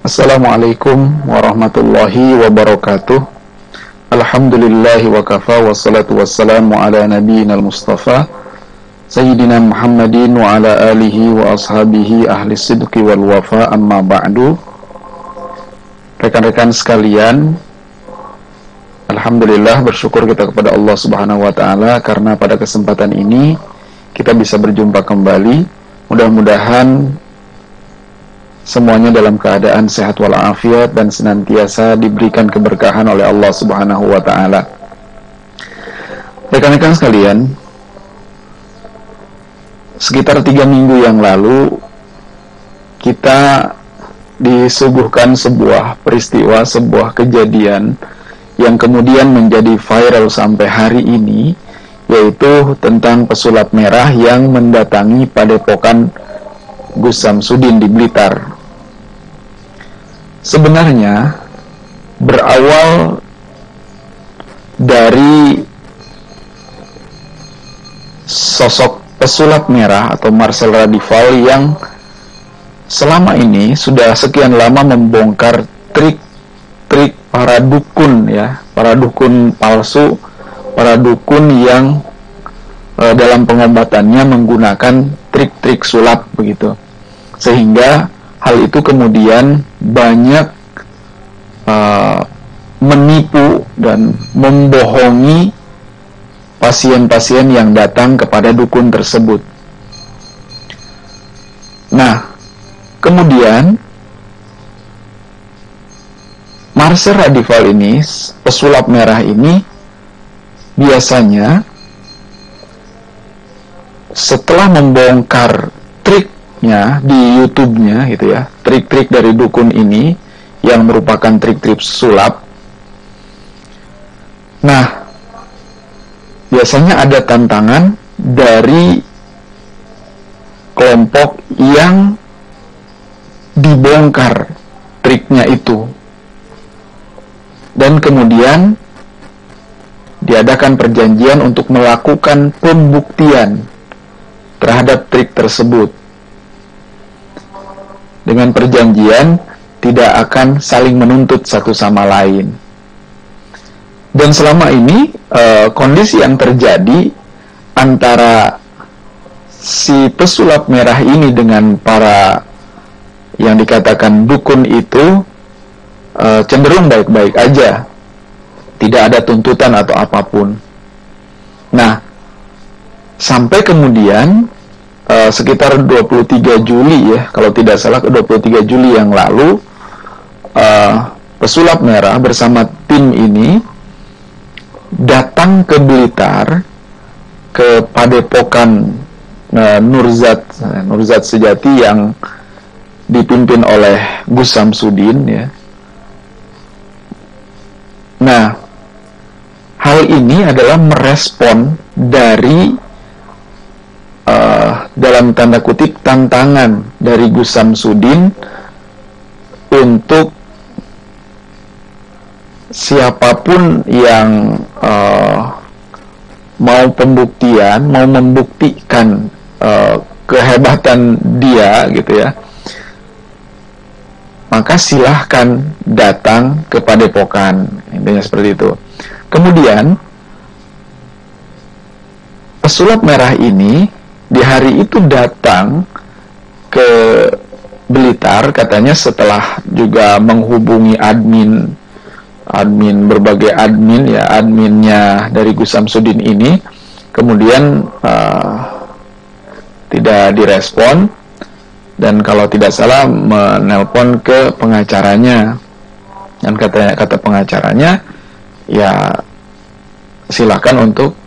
Assalamualaikum warahmatullahi wabarakatuh. Alhamdulillahi wa kafa, wassalatu wassalamu ala nabiyyina al-mustafa Sayyidina Muhammadin wa ala alihi wa ashabihi ahli sidqi wal wafa, amma ba'du. Rekan-rekan sekalian, alhamdulillah, bersyukur kita kepada Allah Subhanahu wa ta'ala karena pada kesempatan ini kita bisa berjumpa kembali. Mudah-mudahan semuanya dalam keadaan sehat walafiat dan senantiasa diberikan keberkahan oleh Allah Subhanahu wa ta'ala. Rekan-rekan sekalian, sekitar 3 minggu yang lalu kita disuguhkan sebuah peristiwa, sebuah kejadian yang kemudian menjadi viral sampai hari ini, yaitu tentang pesulap merah yang mendatangi padepokan Gus Samsudin di Blitar. Sebenarnya berawal dari sosok pesulap merah atau Marcel Radival yang selama ini sudah sekian lama membongkar trik-trik para dukun, ya, para dukun palsu, para dukun yang dalam pengobatannya menggunakan trik-trik sulap begitu, sehingga hal itu kemudian banyak menipu dan membohongi pasien-pasien yang datang kepada dukun tersebut. Nah, kemudian Marcel Radival ini, pesulap merah ini, biasanya setelah membongkar triknya di YouTube-nya gitu ya, trik-trik dari dukun ini yang merupakan trik-trik sulap. Nah, biasanya ada tantangan dari kelompok yang dibongkar triknya itu, dan kemudian diadakan perjanjian untuk melakukan pembuktian terhadap trik tersebut. Dengan perjanjian tidak akan saling menuntut satu sama lain. Dan selama ini kondisi yang terjadi antara si pesulap merah ini dengan para yang dikatakan dukun itu cenderung baik-baik aja, tidak ada tuntutan atau apapun. Nah, sampai kemudian sekitar 23 Juli ya, kalau tidak salah 23 Juli yang lalu, pesulap merah bersama tim ini datang ke Blitar, ke padepokan Nurzat Sejati yang dipimpin oleh Gus Samsudin ya. Nah, hal ini adalah merespon dari dalam tanda kutip tantangan dari Gus Samsudin untuk siapapun yang mau pembuktian, mau membuktikan kehebatan dia gitu ya, maka silahkan datang ke padepokan, intinya seperti itu. Kemudian pesulap merah ini di hari itu datang ke Blitar, katanya setelah juga menghubungi berbagai admin ya, adminnya dari Gus Samsudin ini, kemudian tidak direspon, dan kalau tidak salah menelpon ke pengacaranya, dan kata pengacaranya ya silakan untuk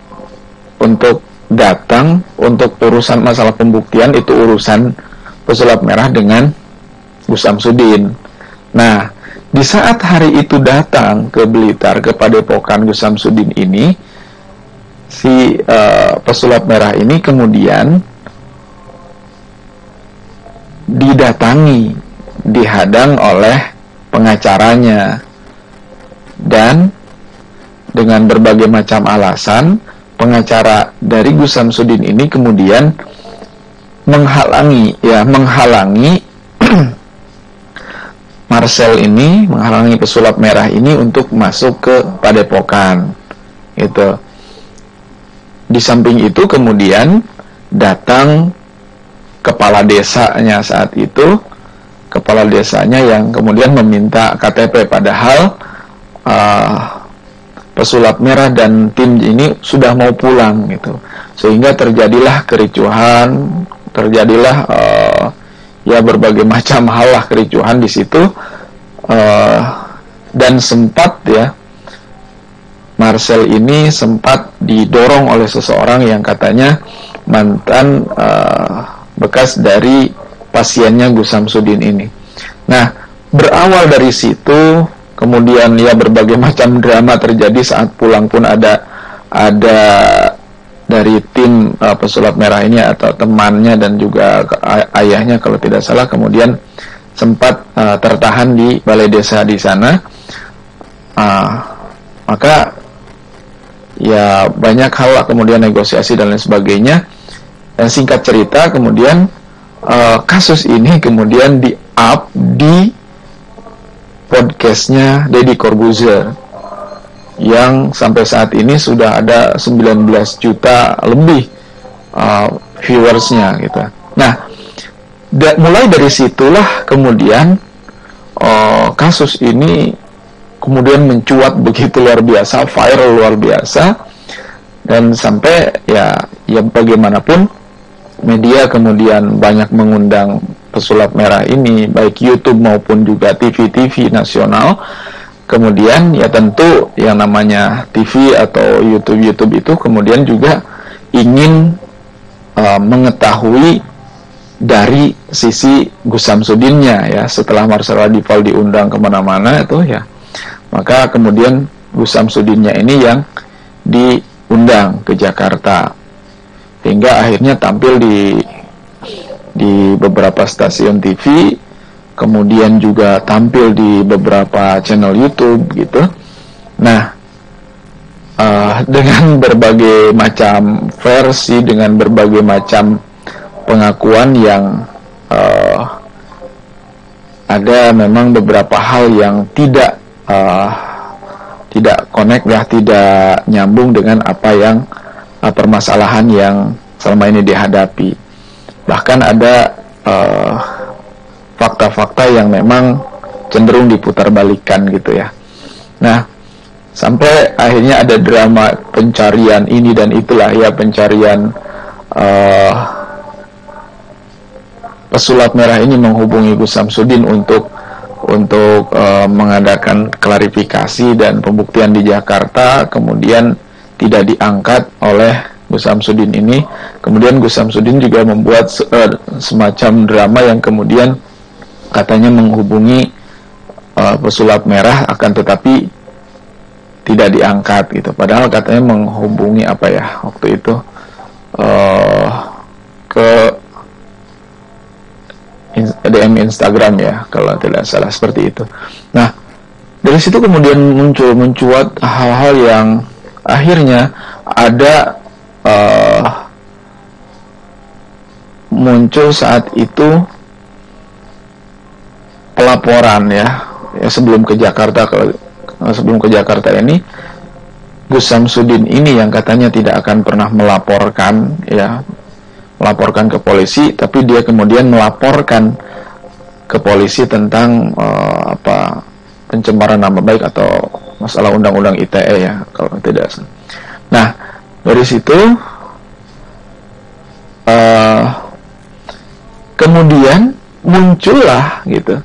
datang untuk urusan masalah pembuktian, itu urusan pesulap merah dengan Gus Samsudin. Nah, di saat hari itu datang ke Blitar, ke padepokan Gus Samsudin ini, si pesulap merah ini kemudian didatangi, dihadang oleh pengacaranya, dan dengan berbagai macam alasan pengacara dari Gus Samsudin ini kemudian menghalangi Marcel ini menghalangi pesulap merah ini untuk masuk ke Padepokan. Gitu. Di samping itu kemudian datang kepala desanya saat itu, kepala desanya yang kemudian meminta KTP, padahal pesulap merah dan tim ini sudah mau pulang gitu. Sehingga terjadilah kericuhan, terjadilah ya berbagai macam hal lah kericuhan di situ, dan sempat ya Marcel ini sempat didorong oleh seseorang yang katanya mantan bekas dari pasiennya Gus Samsudin ini. Nah, berawal dari situ kemudian ya berbagai macam drama terjadi. Saat pulang pun ada dari tim pesulap merah ini atau temannya dan juga ayahnya kalau tidak salah, kemudian sempat tertahan di balai desa di sana. Maka ya banyak hal kemudian negosiasi dan lain sebagainya. Dan singkat cerita kemudian kasus ini kemudian di-up di podcastnya Deddy Corbuzier yang sampai saat ini sudah ada 19 juta lebih viewersnya gitu. Nah, mulai dari situlah kemudian kasus ini kemudian mencuat begitu luar biasa, viral luar biasa, dan sampai ya bagaimanapun media kemudian banyak mengundang pesulap merah ini, baik YouTube maupun juga TV-TV nasional. Kemudian ya tentu yang namanya TV atau YouTube itu kemudian juga ingin mengetahui dari sisi Gus Samsudinnya ya. Setelah Marcel Radifal diundang kemana-mana itu ya, maka kemudian Gus Samsudinnya ini yang diundang ke Jakarta, hingga akhirnya tampil di beberapa stasiun TV, kemudian juga tampil di beberapa channel YouTube gitu. Nah, dengan berbagai macam versi, dengan berbagai macam pengakuan yang ada memang beberapa hal yang tidak connect ya, tidak nyambung dengan apa yang permasalahan yang selama ini dihadapi. Bahkan ada fakta-fakta yang memang cenderung diputarbalikkan gitu ya. Nah, sampai akhirnya ada drama pencarian ini dan itulah ya, pencarian pesulap merah ini menghubungi Gus Samsudin untuk mengadakan klarifikasi dan pembuktian di Jakarta, kemudian tidak diangkat oleh Gus Samsudin ini. Kemudian Gus Samsudin juga membuat semacam drama yang kemudian katanya menghubungi pesulap merah, akan tetapi tidak diangkat gitu. Padahal katanya menghubungi apa ya waktu itu ke DM Instagram ya kalau tidak salah, seperti itu. Nah, dari situ kemudian mencuat hal-hal yang akhirnya ada muncul saat itu pelaporan ya sebelum ke Jakarta. Sebelum ke Jakarta ini, Gus Samsudin ini yang katanya tidak akan pernah melaporkan ke polisi, tapi dia kemudian melaporkan ke polisi tentang pencemaran nama baik atau masalah undang-undang ITE ya kalau tidak salah. Nah, dari situ kemudian muncullah gitu,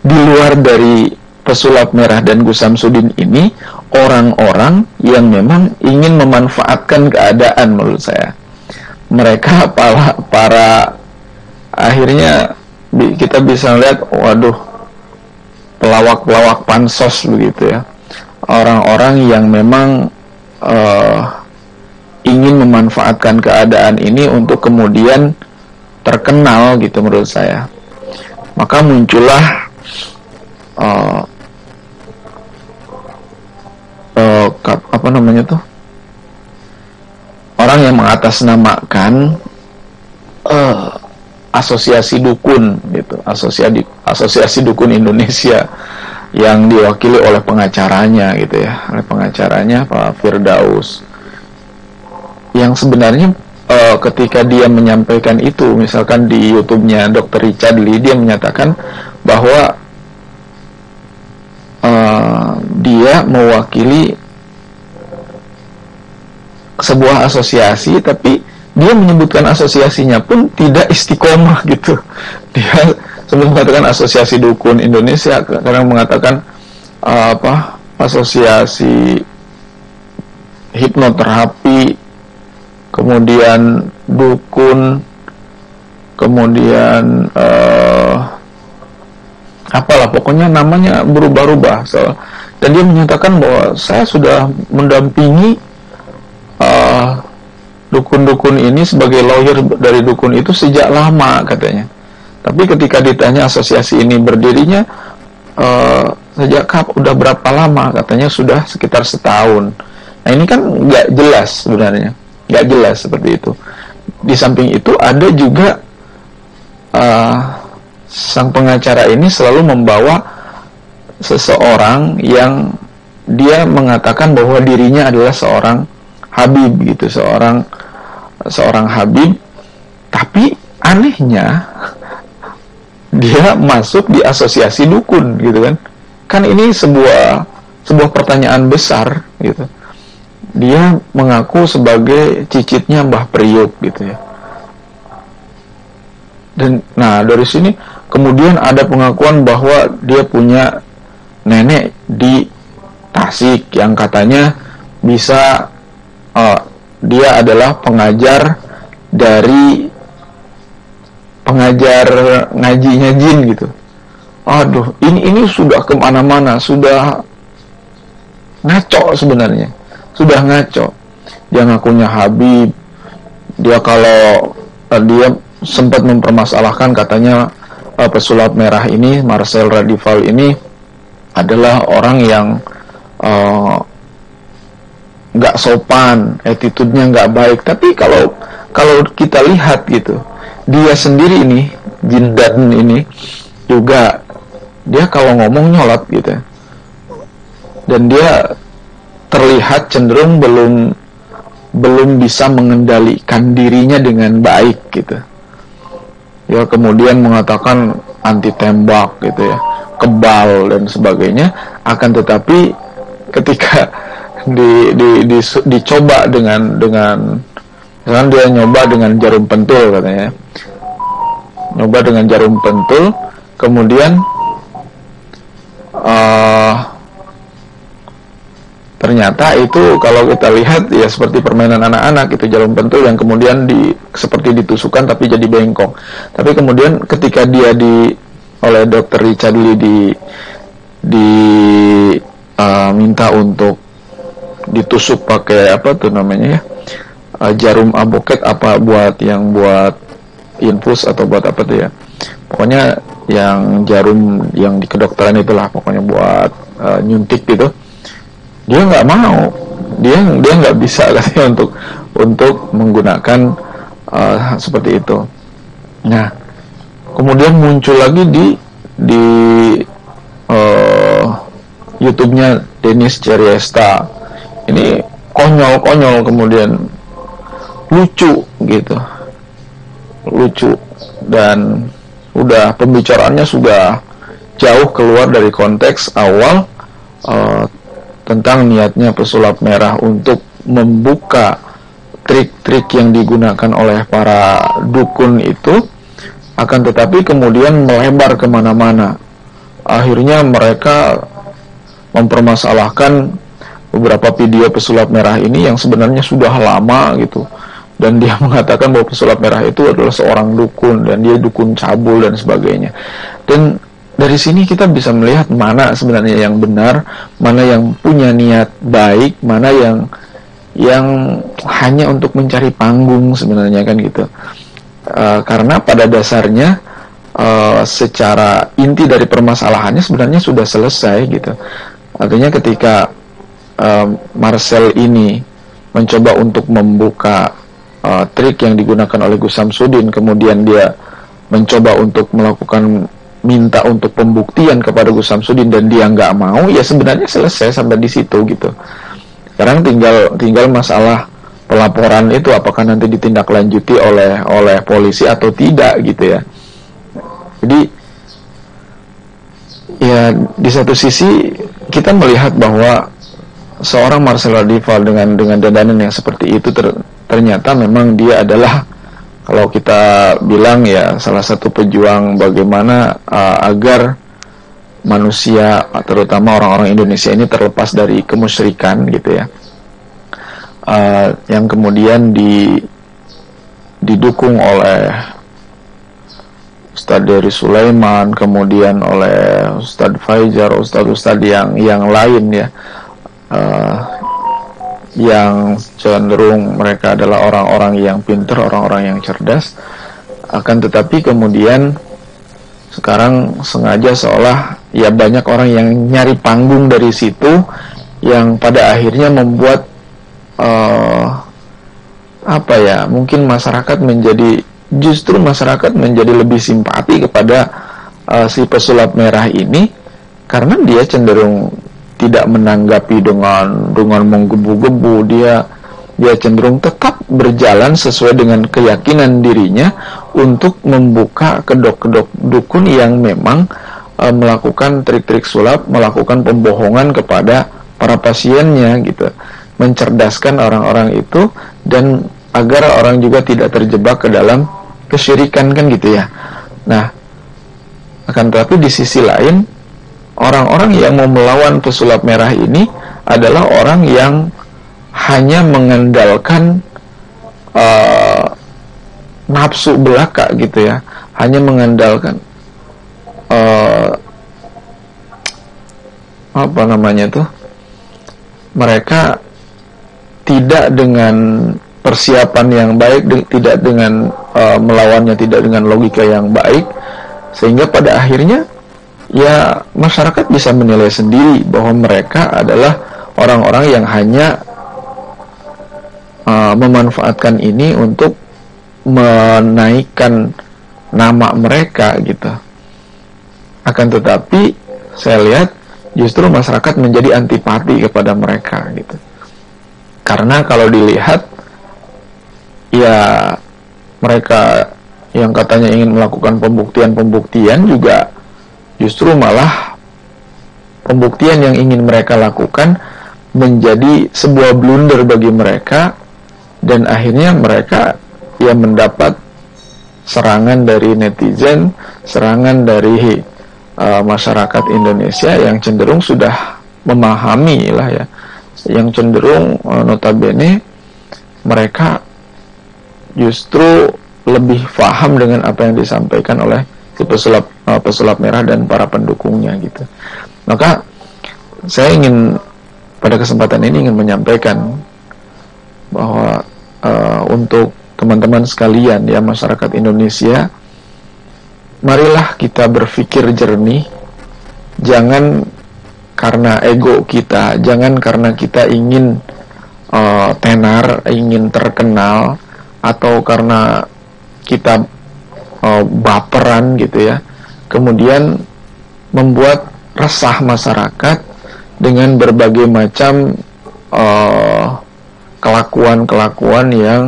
di luar dari pesulap merah dan Gus Samsudin ini, orang-orang yang memang ingin memanfaatkan keadaan. Menurut saya mereka para akhirnya kita bisa lihat, waduh, pelawak-pelawak pansos begitu ya, orang-orang yang memang ingin memanfaatkan keadaan ini untuk kemudian terkenal gitu menurut saya. Maka muncullah orang yang mengatasnamakan asosiasi dukun gitu, asosiasi dukun Indonesia yang diwakili oleh pengacaranya gitu ya, oleh pengacaranya Pak Firdaus, yang sebenarnya ketika dia menyampaikan itu, misalkan di YouTube-nya Dr. Richard Lee, dia menyatakan bahwa dia mewakili sebuah asosiasi, tapi dia menyebutkan asosiasinya pun tidak istiqomah gitu. Dia sebelum mengatakan asosiasi dukun Indonesia, kadang mengatakan asosiasi hipnoterapi, kemudian dukun, kemudian apalah pokoknya namanya berubah-ubah. Dan dia menyatakan bahwa saya sudah mendampingi dukun-dukun ini sebagai lawyer dari dukun itu sejak lama katanya. Tapi ketika ditanya asosiasi ini berdirinya sejak udah berapa lama, katanya sudah sekitar setahun. Nah ini kan nggak jelas sebenarnya, nggak jelas seperti itu. Di samping itu ada juga sang pengacara ini selalu membawa seseorang yang dia mengatakan bahwa dirinya adalah seorang Habib gitu, seorang Habib, tapi anehnya dia masuk di asosiasi dukun gitu kan. Kan ini sebuah pertanyaan besar gitu. Dia mengaku sebagai cicitnya Mbah Priuk gitu ya. Dan nah dari sini kemudian ada pengakuan bahwa dia punya nenek di Tasik yang katanya bisa dia adalah pengajar ngajinya jin gitu. Aduh, ini sudah kemana-mana, sudah ngaco sebenarnya, sudah ngaco. Dia ngakunya Habib, dia kalau dia sempat mempermasalahkan katanya pesulap merah ini, Marcel Radival ini adalah orang yang nggak sopan, attitude-nya nggak baik. Tapi kalau kita lihat gitu, dia sendiri ini, Jindan ini juga, dia kalau ngomong nyolot gitu, dan dia terlihat cenderung belum bisa mengendalikan dirinya dengan baik gitu. Ya kemudian mengatakan anti tembak gitu ya, kebal dan sebagainya. Akan tetapi ketika dicoba dengan misalkan dia nyoba dengan jarum pentul katanya, nyoba dengan jarum pentul, kemudian ternyata itu kalau kita lihat ya seperti permainan anak-anak, itu jarum pentul yang kemudian seperti ditusukkan tapi jadi bengkok. Tapi kemudian ketika dia oleh Dr. Richard Lee minta untuk ditusuk pakai apa tuh namanya ya, jarum aboket apa buat infus atau buat apa tuh ya, pokoknya yang jarum yang di kedokteran itulah, pokoknya buat nyuntik gitu. Dia nggak mau, dia nggak bisa katanya untuk menggunakan seperti itu. Nah kemudian muncul lagi di YouTube-nya Dennis Ceriesta. Ini konyol, kemudian lucu gitu, lucu, dan udah pembicaraannya sudah jauh keluar dari konteks awal tentang niatnya pesulap merah untuk membuka trik-trik yang digunakan oleh para dukun itu. Akan tetapi kemudian melebar kemana-mana. Akhirnya mereka mempermasalahkan beberapa video pesulap merah ini yang sebenarnya sudah lama gitu, dan dia mengatakan bahwa pesulap merah itu adalah seorang dukun dan dia dukun cabul dan sebagainya. Dan dari sini kita bisa melihat mana sebenarnya yang benar, mana yang punya niat baik, mana yang hanya untuk mencari panggung sebenarnya kan gitu. Karena pada dasarnya secara inti dari permasalahannya sebenarnya sudah selesai gitu. Artinya ketika Marcel ini mencoba untuk membuka trik yang digunakan oleh Gus Samsudin, kemudian dia mencoba untuk melakukan minta untuk pembuktian kepada Gus Samsudin dan dia nggak mau, ya sebenarnya selesai sampai di situ gitu. Sekarang tinggal masalah pelaporan itu apakah nanti ditindaklanjuti oleh polisi atau tidak gitu ya. Jadi ya di satu sisi kita melihat bahwa seorang Marcelo Dival dengan dandanan yang seperti itu ternyata memang dia adalah, kalau kita bilang ya, salah satu pejuang bagaimana agar manusia, terutama orang-orang Indonesia ini terlepas dari kemusyrikan gitu ya, yang kemudian didukung oleh Ustadz Dery Sulaiman, kemudian oleh Ustadz Fajar, Ustadz yang lain ya, yang cenderung mereka adalah orang-orang yang pintar, orang-orang yang cerdas. Akan tetapi kemudian sekarang sengaja seolah ya banyak orang yang nyari panggung dari situ, yang pada akhirnya membuat mungkin masyarakat menjadi lebih simpati kepada si pesulap merah ini, karena dia cenderung tidak menanggapi dengan menggebu-gebu. Dia cenderung tetap berjalan sesuai dengan keyakinan dirinya untuk membuka kedok-kedok dukun yang memang melakukan trik-trik sulap, melakukan pembohongan kepada para pasiennya gitu, mencerdaskan orang-orang itu dan agar orang juga tidak terjebak ke dalam kesyirikan kan gitu ya. Nah, akan tetapi di sisi lain, orang-orang yang mau melawan pesulap merah ini adalah orang yang hanya mengandalkan nafsu belaka gitu ya, hanya mengandalkan mereka tidak dengan persiapan yang baik, tidak dengan melawannya tidak dengan logika yang baik, sehingga pada akhirnya ya masyarakat bisa menilai sendiri bahwa mereka adalah orang-orang yang hanya memanfaatkan ini untuk menaikkan nama mereka gitu. Akan tetapi saya lihat justru masyarakat menjadi antipati kepada mereka gitu. Karena kalau dilihat ya mereka yang katanya ingin melakukan pembuktian juga justru malah pembuktian yang ingin mereka lakukan menjadi sebuah blunder bagi mereka, dan akhirnya mereka ya mendapat serangan dari netizen, serangan dari masyarakat Indonesia yang cenderung sudah memahami lah ya, yang cenderung notabene mereka justru lebih paham dengan apa yang disampaikan oleh si pesulap merah dan para pendukungnya gitu. Maka saya ingin pada kesempatan ini ingin menyampaikan bahwa untuk teman-teman sekalian ya, masyarakat Indonesia, marilah kita berpikir jernih. Jangan karena ego kita, jangan karena kita ingin tenar, ingin terkenal, atau karena kita baperan gitu ya, kemudian membuat resah masyarakat dengan berbagai macam kelakuan-kelakuan yang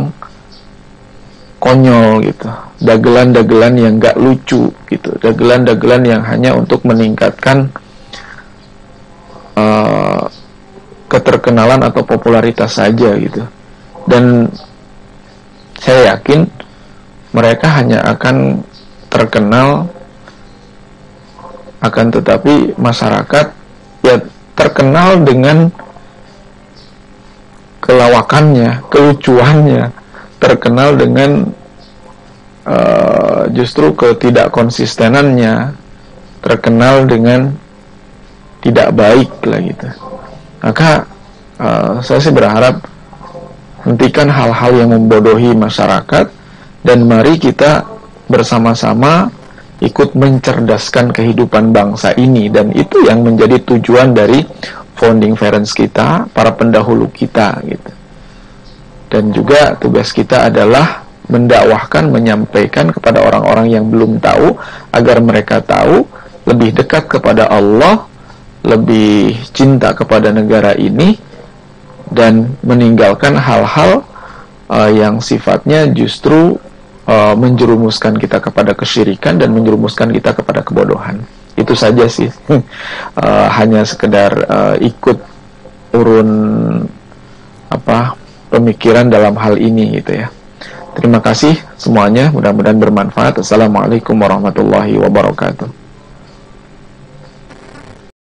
konyol gitu, dagelan-dagelan yang gak lucu gitu, dagelan-dagelan yang hanya untuk meningkatkan keterkenalan atau popularitas saja gitu. Dan saya yakin mereka hanya akan terkenal, akan tetapi masyarakat ya terkenal dengan kelawakannya, kelucuannya, terkenal dengan justru ketidakkonsistenannya, terkenal dengan tidak baik lah gitu. Maka saya sih berharap hentikan hal-hal yang membodohi masyarakat, dan mari kita bersama-sama ikut mencerdaskan kehidupan bangsa ini. Dan itu yang menjadi tujuan dari founding parents kita, para pendahulu kita gitu. Dan juga tugas kita adalah mendakwahkan, menyampaikan kepada orang-orang yang belum tahu, agar mereka tahu, lebih dekat kepada Allah, lebih cinta kepada negara ini, dan meninggalkan hal-hal yang sifatnya justru menjerumuskan kita kepada kesyirikan dan menjerumuskan kita kepada kebodohan. Itu saja sih. Hanya sekedar ikut urun pemikiran dalam hal ini gitu ya. Terima kasih semuanya, mudah-mudahan bermanfaat. Assalamualaikum warahmatullahi wabarakatuh.